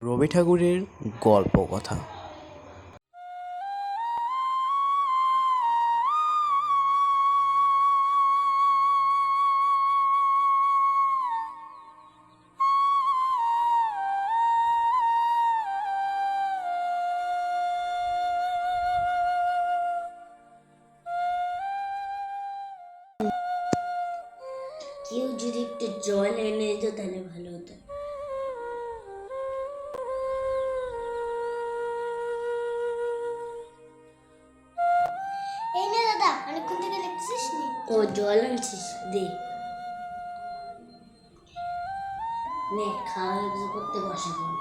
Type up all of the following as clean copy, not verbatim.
রবি ঠাকুরের গল্প কথা। কেউ যদি একটু জল এনে দিত তাহলে ভালো হতো। এই নে দাদা, অনেকক্ষণ থেকে লিখছিস নি? ও জল আনছিস, দে নে, খাওয়া কিছু করতে বসে পড়।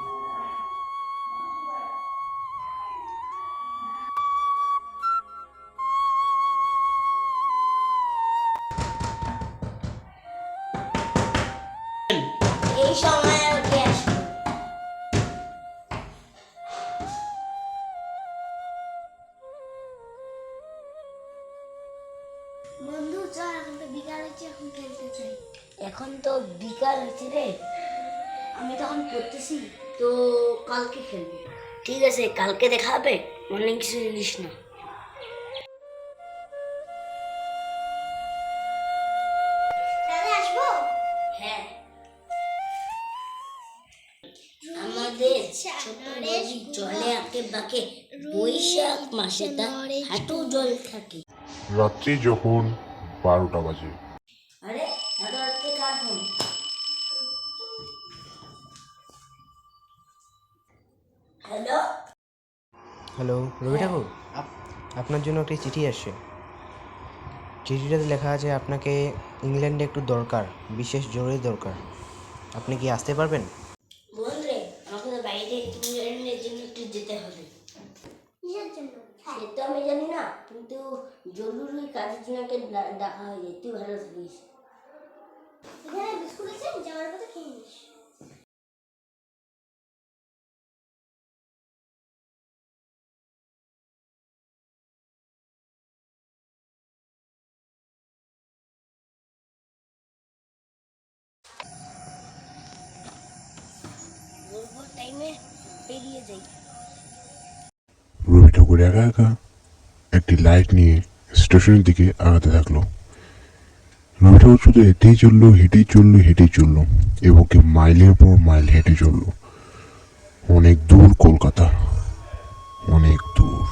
এই সময় আর কে আসবে? বন্ধু চল, এখন তো বিকাল হচ্ছে, এখন খেলতে চাই। এখন তো বিকাল হচ্ছে রে, আমি তখন পড়তেছি, তো কালকে খেলবো। ঠিক আছে, কালকে দেখা হবে, অনেক কিছু জিনিস না। দাদা আসবো? হ্যাঁ, আমাদের ছোট নদী জলে আঁকে বাঁকে, বৈশাখ মাসে তার হাঁটু জল থাকে। রাত্রি যখন 12টা বাজে, আরে এত রাত্রে কার phone? Hello, hello Rabi Thakur, আপনার জন্য একটি চিঠি আসছে। চিঠিটাতে লেখা আছে আপনাকে ইংল্যান্ডে একটু দরকার, বিশেষ জরুরি দরকার। আপনি কি আসতে পারবেন? বল রে, আমাকে তো বাইরে ইংল্যান্ডের জন্য একটু যেতে হবে। কিসের জন্য? সে তো আমি জানি না, কিন্তু জরুরি কাজের জন্য একটা ডাকা হয়ে যায়। তুই ভালো থাকিস। এখানে বিস্কুট আছে, যাওয়ার পথে খেয়ে নিস। ভোর টাইমে বেরিয়ে যাই। রবি ঠাকুর একা একা একটি লাইট নিয়ে স্টেশনের দিকে আগাতে থাকলো। রবি ঠাকুর শুধু হেঁটেই চললো, হেঁটেই চললো, হেঁটেই চললো এবং কি মাইলের পর মাইল হেঁটে চললো। অনেক দূর কলকাতা, অনেক দূর।